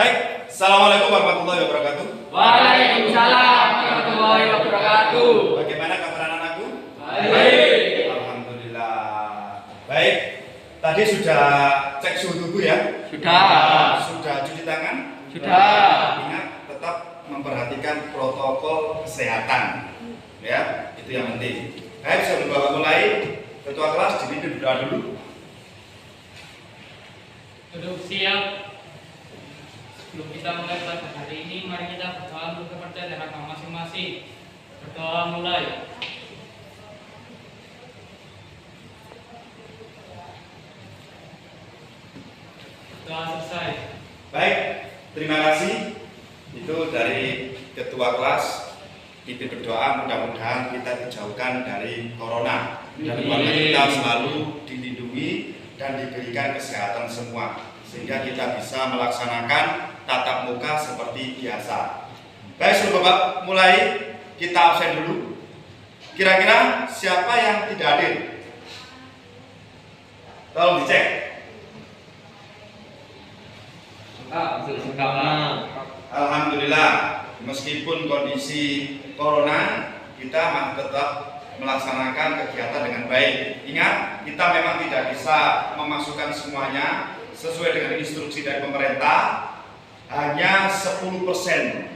Baik, Assalamualaikum warahmatullahi wabarakatuh. Waalaikumsalam warahmatullahi wabarakatuh. Bagaimana kabar anak-anakku? Baik. Alhamdulillah. Baik, tadi sudah cek suhu tubuh ya? Sudah. Sudah cuci tangan? Sudah. Ingat, tetap memperhatikan protokol kesehatan. Ya, itu yang penting. Baik, sebelum Bapak mulai, ketua kelas dipimpin berdoa dulu. Duduk siap. Sebelum kita mulai pelajaran hari ini, mari kita berdoa untuk kepercayaan agama masing-masing. Berdoa mulai. Doa selesai. Baik, terima kasih. Itu dari ketua kelas. Kita berdoa mudah-mudahan kita dijauhkan dari corona dan keluarga kita selalu dilindungi dan diberikan kesehatan semua sehingga kita bisa melaksanakan tatap muka seperti biasa. Baik, sebelum Bapak mulai, kita absen dulu. Kira-kira siapa yang tidak hadir? Tolong dicek. Alhamdulillah, meskipun kondisi corona, kita masih tetap melaksanakan kegiatan dengan baik. Ingat, kita memang tidak bisa memasukkan semuanya sesuai dengan instruksi dari pemerintah. Hanya 10%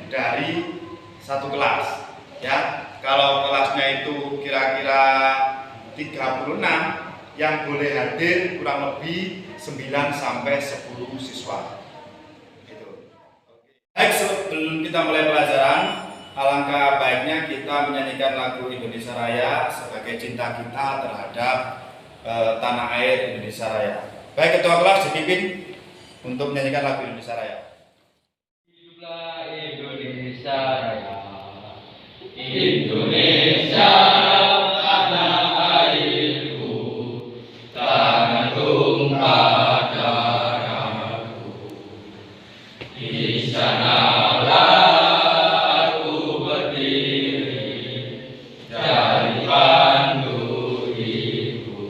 dari satu kelas. Ya, kalau kelasnya itu kira-kira 36, yang boleh hadir kurang lebih 9 sampai 10 siswa. Baik, sebelum kita mulai pelajaran, alangkah baiknya kita menyanyikan lagu Indonesia Raya sebagai cinta kita terhadap tanah air Indonesia Raya. Baik, ketua kelas dipimpin untuk menyanyikan lagu Indonesia Raya. Hiduplah Indonesia Raya. Indonesia tanah airku, tanah tumpah darahku. Di sanalah aku berdiri dan pandu ibuku.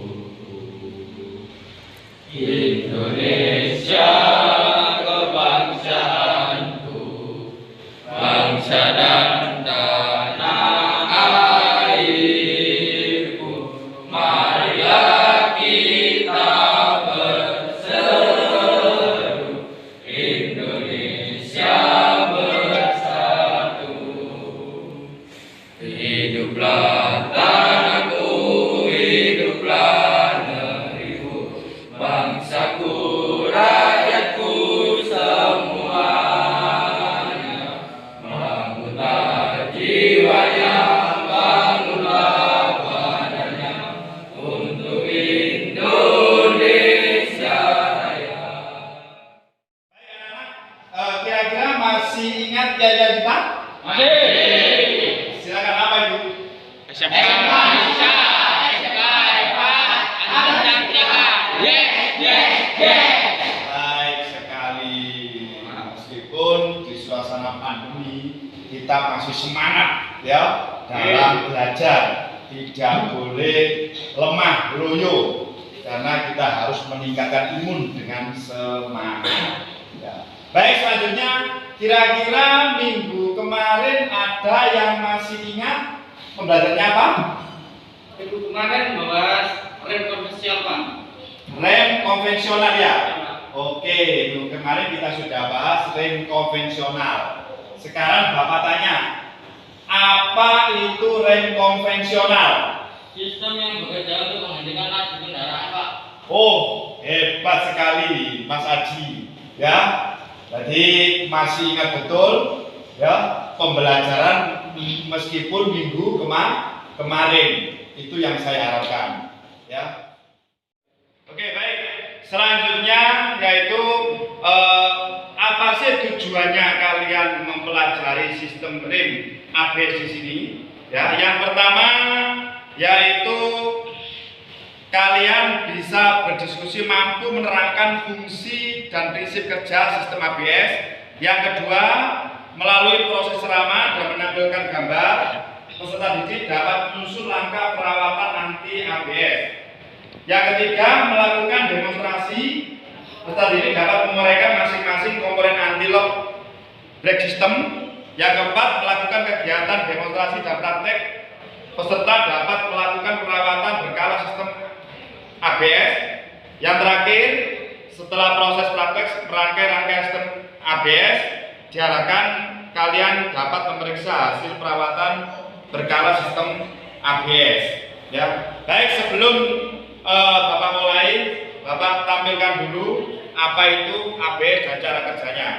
Indonesia kebangsaanku, bangsa dan tanah airku. Marilah kita berseru, Indonesia bersatu. Hiduplah tanahku, hiduplah negeriku, bangsaku, rakyatku semuanya. Bangunlah jiwanya, bangunlah badannya untuk Indonesia Raya. Kira-kira masih ingat jajan kita? Masih. Silakan, apa itu? Baik sekali. Meskipun di suasana pandemi kita masih semangat ya dalam belajar, tidak boleh lemah loyo karena kita harus meningkatkan imun dengan semangat. Ya. Baik, selanjutnya kira-kira minggu kemarin ada yang masih ingat pembelajarannya apa? Minggu kemarin membahas rem konvensional, Pak. Rem konvensional ya. Oke, minggu kemarin kita sudah bahas rem konvensional. Sekarang Bapak tanya, apa itu rem konvensional? Sistem yang bekerja untuk menghentikan laju kendaraan, Pak. Oh, hebat sekali Mas Aji. Ya, jadi masih ingat betul ya pembelajaran meskipun minggu kemarin itu yang saya harapkan. Ya. Oke, baik. Selanjutnya yaitu apa sih tujuannya kalian mempelajari sistem rem ABS di sini? Ya, yang pertama yaitu kalian bisa berdiskusi mampu menerangkan fungsi dan prinsip kerja sistem ABS. Yang kedua, melalui proses ceramah dan menampilkan gambar, peserta didik dapat menyusun langkah perawatan anti ABS. Yang ketiga, melakukan demonstrasi. Peserta didik dapat menguraikan masing-masing komponen anti lock brake system. Yang keempat, melakukan kegiatan demonstrasi dan praktek. Peserta dapat melakukan perawatan berkala sistem ABS. Yang terakhir, setelah proses praktek rangkaian sistem ABS, diharapkan kalian dapat memeriksa hasil perawatan berkala sistem ABS. Ya, baik, sebelum Bapak mulai, Bapak tampilkan dulu apa itu ABS dan cara kerjanya.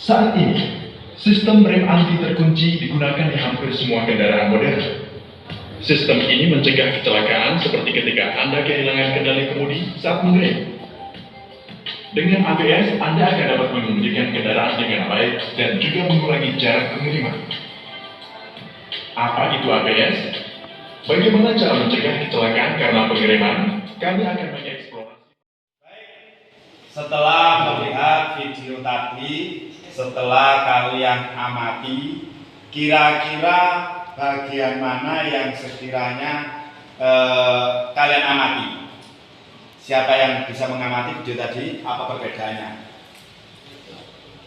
Saat ini, sistem rem anti terkunci digunakan di hampir semua kendaraan modern. Sistem ini mencegah kecelakaan seperti ketika Anda kehilangan kendali kemudi saat mengerem. Dengan ABS, Anda akan dapat mengemudikan kendaraan dengan baik dan juga mengurangi jarak pengereman. Apa itu ABS? Bagaimana cara mencegah kecelakaan karena pengereman? Kami akan mengeksplorasi. Setelah melihat video tadi, setelah kalian amati, kira-kira bagian mana yang sekiranya kalian amati? Siapa yang bisa mengamati video tadi? Apa perbedaannya?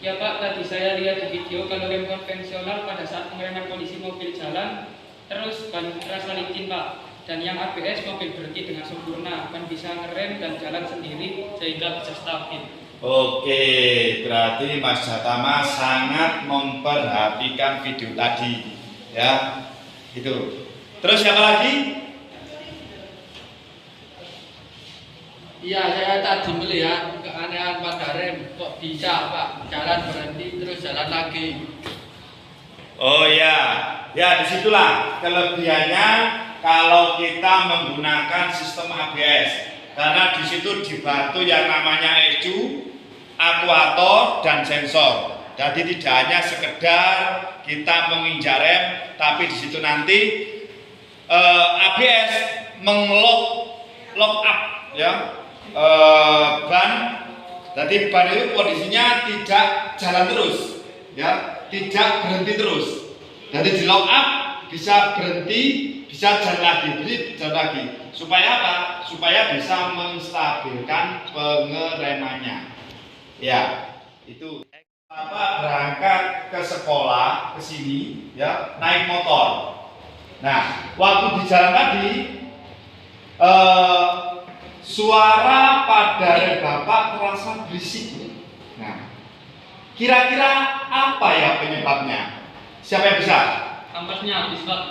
Ya Pak, tadi saya lihat di video kalau rem konvensional pada saat pengereman kondisi mobil jalan terus ban terasa licin Pak. Dan yang ABS mobil berhenti dengan sempurna, kan bisa ngerem dan jalan sendiri sehingga bisa stabil. Oke, berarti Mas Jatama sangat memperhatikan video tadi, ya. Itu. Terus siapa lagi? Iya, saya tadi melihat keanehan pada rem, kok bisa Pak jalan berhenti terus jalan lagi. Oh ya, ya disitulah kelebihannya kalau kita menggunakan sistem ABS, karena di situ dibantu yang namanya ECU, akuator dan sensor. Jadi tidak hanya sekedar kita menginjak rem, tapi di situ nanti ABS lock up ya ban. Jadi ban itu kondisinya tidak jalan terus, ya, tidak berhenti terus. Jadi di lock up bisa berhenti, bisa jalan lagi. Supaya apa? Supaya bisa menstabilkan pengeremannya. Ya, itu. Bapak berangkat ke sekolah, ke sini, ya, naik motor. Nah, waktu di jalan tadi, suara pada rem Bapak terasa berisik. Nah, kira-kira apa ya penyebabnya? Siapa yang bisa? Kampasnya habis Pak.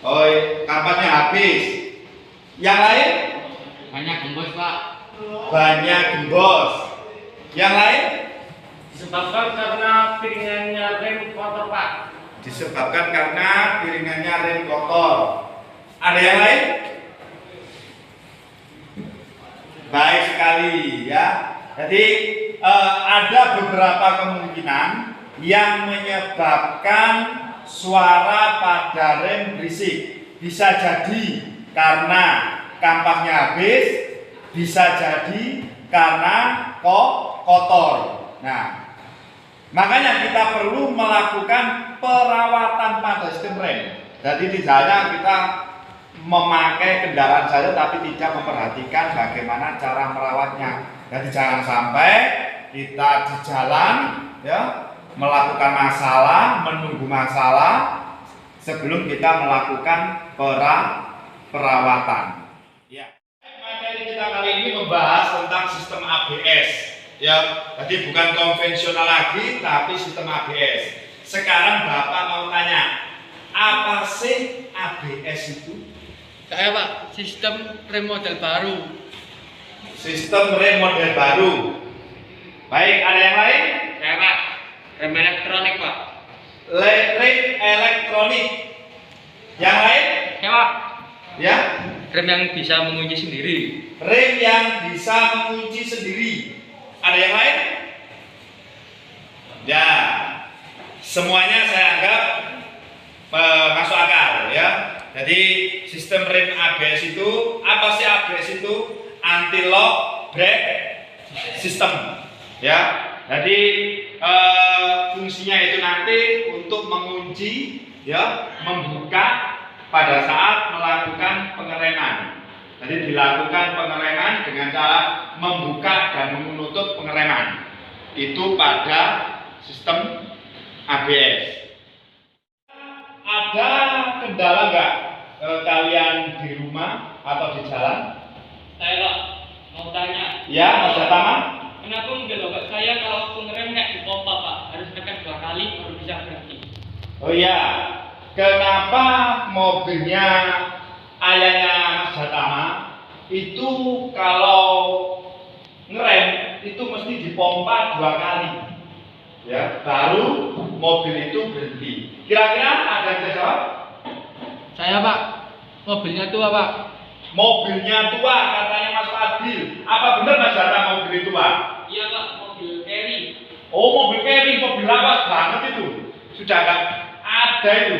Oh, kampasnya habis. Yang lain? Banyak gembos Pak. Banyak gembos. Yang lain? Disebabkan karena piringannya rem kotor Pak. Disebabkan karena piringannya rem kotor. Ada yang lain? Baik sekali ya. Jadi ada beberapa kemungkinan yang menyebabkan suara pada rem berisik. Bisa jadi karena kampasnya habis, bisa jadi karena kotor. Nah, makanya kita perlu melakukan perawatan pada sistem rem. Jadi tidak hanya kita memakai kendaraan saja tapi tidak memperhatikan bagaimana cara merawatnya. Jadi jangan sampai kita di jalan ya melakukan masalah, menunggu masalah sebelum kita melakukan perawatan. Ya. Materi kita kali ini membahas tentang sistem ABS. Ya, jadi bukan konvensional lagi tapi sistem ABS. Sekarang Bapak mau tanya, apa sih ABS itu? Saya Pak, sistem rem model baru. Sistem rem model baru. Baik, ada yang lain? Saya Pak, rem elektronik Pak. Rem elektronik. Yang lain? Ya Pak, Ya, rem yang bisa mengunci sendiri. rem yang bisa mengunci sendiri. Ada yang lain? Ya, semuanya saya anggap masuk akal ya. Jadi sistem rem ABS itu apa sih? ABS itu anti lock brake system ya. Jadi fungsinya itu nanti untuk mengunci, ya, membuka pada saat melakukan pengereman. Jadi dilakukan pengereman dengan cara membuka dan menutup pengereman. Itu pada sistem ABS. Ada kendala nggak kalian di rumah atau di jalan? Saya Pak mau tanya, Ya, Mas Jatama? kenapa mobil bapak saya kalau pengerem nggak dipompa Pak, harus tekan 2 kali baru bisa berhenti? Oh iya, kenapa mobilnya ayahnya Mas Jatama itu kalau ngerem itu mesti dipompa 2 kali, ya, baru mobil itu berhenti. Kira-kira ada yang bisa jawab? Saya Pak, mobilnya tua Pak. Mobilnya tua katanya Mas Fadil. Apa benar Mas Jatama mobil itu, Pak? Iya Pak, mobil carry. Oh, mobil carry, mobil lawas banget itu. Sudah nggak ada itu.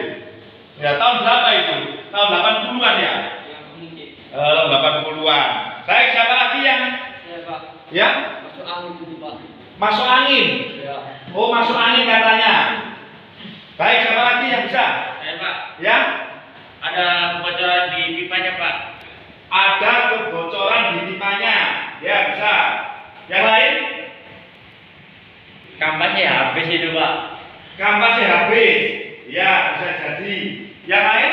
Ya, tahun berapa itu? Tahun 80-an ya? Yang mungkin. 80-an. Baik, siapa lagi yang Saya Pak, ya? masuk angin itu Pak. Masuk angin. Ya. Oh, masuk angin katanya. Baik, siapa lagi yang bisa? Saya Pak, Ya? ada kebocoran di pipanya Pak. Ada kebocoran di pipanya. Ya, bisa. Yang lain? Kampasnya habis itu Pak. Kampasnya habis. Ya, bisa jadi. Yang lain?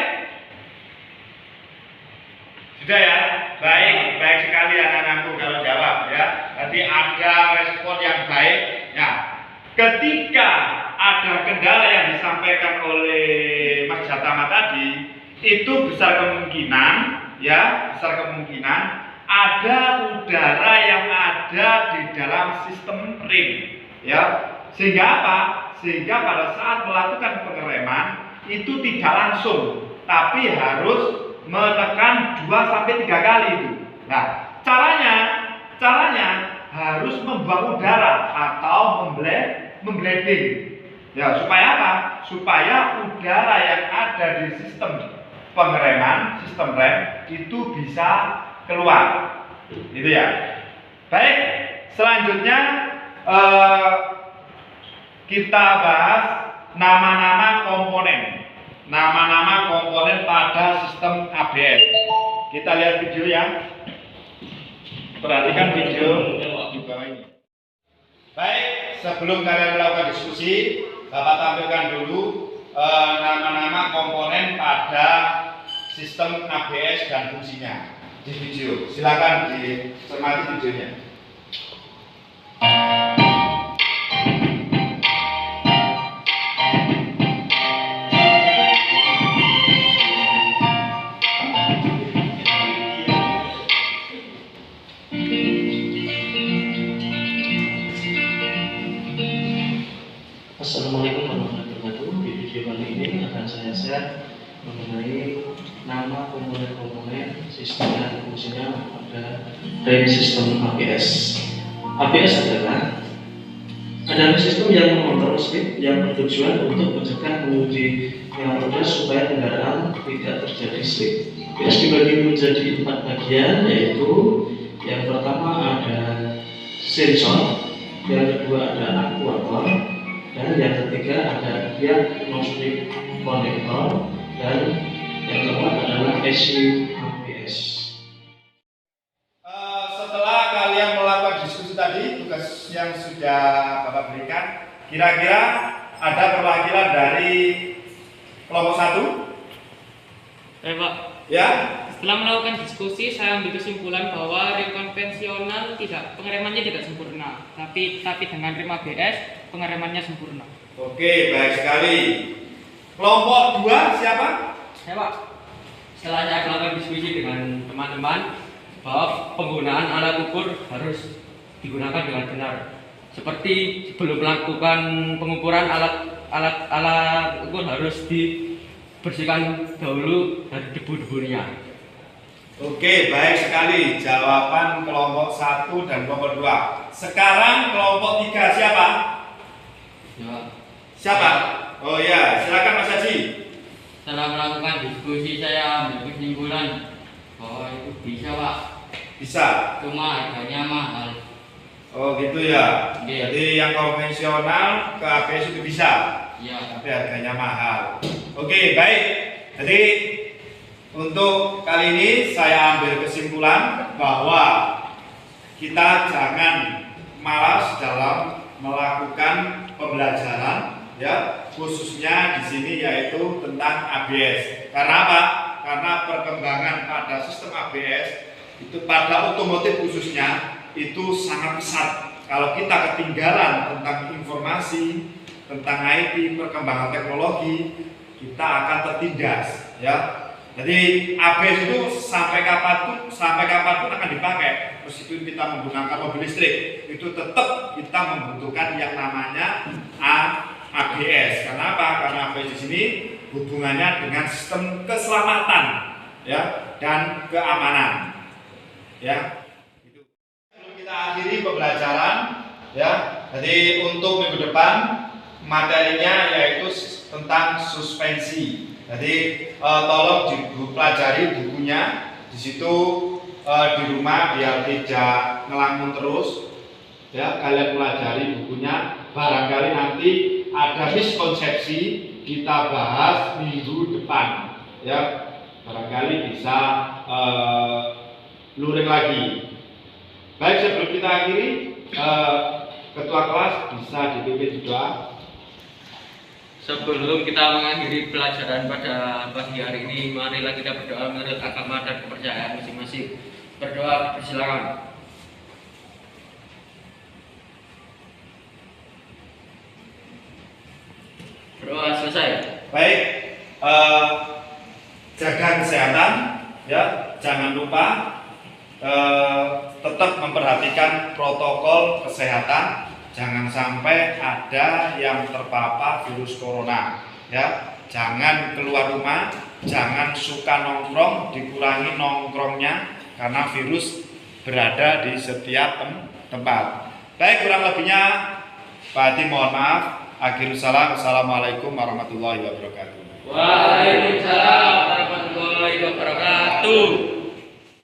Sudah ya? Baik, baik sekali anak-anakku kalau jawab ya. Tadi ada respon yang baik. Ya, ketika ada kendala yang disampaikan oleh Mas Jatama tadi, itu besar kemungkinan, ya, besar kemungkinan ada udara yang ada di dalam sistem rem, ya. Sehingga apa? Sehingga pada saat melakukan pengereman itu tidak langsung, tapi harus menekan 2-3 kali itu. Nah, caranya harus membuang udara atau membleeding. Ya, supaya apa? Supaya udara yang ada di sistem pengereman, sistem rem itu bisa keluar. Gitu ya. Baik, selanjutnya kita bahas nama-nama komponen. Nama-nama komponen pada sistem ABS. Kita lihat video ya. Perhatikan video di bawah ini. Baik, sebelum kalian melakukan diskusi, Bapak tampilkan dulu nama-nama komponen pada sistem ABS dan fungsinya di video. Silakan dicermati videonya. Assalamualaikum warahmatullahi wabarakatuh. Di video kali ini akan saya share mengenai nama komponen-komponen sistem dan fungsinya pada rem sistem ABS. ABS adalah sistem yang mengontrol speed yang bertujuan untuk mencegah pengemudi yang roda supaya kendaraan tidak terjadi slip. ABS dibagi menjadi 4 bagian, yaitu yang pertama ada sensor, yang kedua ada aktuator, dan yang ketiga ada diagnostic konektor, dan yang keempat adalah ECU ABS. Setelah kalian melakukan diskusi tadi, tugas yang sudah Bapak berikan, kira-kira ada perwakilan dari kelompok 1? Pak, Ya? setelah melakukan diskusi, saya ambil kesimpulan bahwa rem konvensional pengeremannya tidak sempurna, tapi dengan rem ABS pengeremannya sempurna. Oke, baik sekali. Kelompok 2 siapa? Saya Pak, setelah saya melakukan diskusi dengan teman-teman bahwa penggunaan alat ukur harus digunakan dengan benar. Seperti sebelum melakukan pengukuran alat ukur harus dibersihkan dahulu dari debu-debunya. Oke, baik sekali. Jawaban kelompok 1 dan kelompok 2. Sekarang kelompok 3 siapa? Ya, Siapa? Oh ya, silakan Mas Haji. setelah melakukan diskusi saya ambil kesimpulan bahwa itu bisa Pak, Bisa. cuma harganya mahal. Oh gitu ya. Iya. Jadi yang konvensional ke ABS itu bisa, Iya. tapi harganya mahal. Oke, baik. Jadi untuk kali ini saya ambil kesimpulan bahwa kita jangan malas dalam melakukan pembelajaran, ya, khususnya di sini yaitu tentang ABS. Karena apa? Karena perkembangan pada sistem ABS itu pada otomotif khususnya itu sangat pesat. Kalau kita ketinggalan tentang informasi, tentang IT, perkembangan teknologi, kita akan tertindas, ya. Jadi ABS itu sampai kapanpun akan dipakai. Meskipun kita menggunakan mobil listrik, itu tetap kita membutuhkan yang namanya ABS. Karena apa? Karena ABS di sini hubungannya dengan sistem keselamatan, ya, dan keamanan, ya. Kita akhiri pembelajaran, ya. Jadi untuk minggu depan materinya yaitu tentang suspensi. Jadi tolong dipelajari bukunya. Di situ di rumah biar tidak ngelamun terus, ya. Kalian pelajari bukunya. Barangkali nanti ada miskonsepsi, kita bahas minggu depan, ya. Barangkali bisa luring lagi. Baik, sebelum kita akhiri, ketua kelas bisa dipimpin doa. Sebelum kita mengakhiri pelajaran pada pagi hari ini, marilah kita berdoa menurut agama dan kepercayaan masing-masing. Berdoa, persilakan. Berdoa selesai. Baik, jaga kesehatan, ya. Jangan lupa tetap memperhatikan protokol kesehatan. Jangan sampai ada yang terpapar virus corona, ya. Jangan keluar rumah, jangan suka nongkrong, dikurangi nongkrongnya karena virus berada di setiap tempat. Baik, kurang lebihnya Pak Adi mohon maaf. Akhirul salam. Assalamualaikum warahmatullahi wabarakatuh. Waalaikumsalam warahmatullahi wabarakatuh.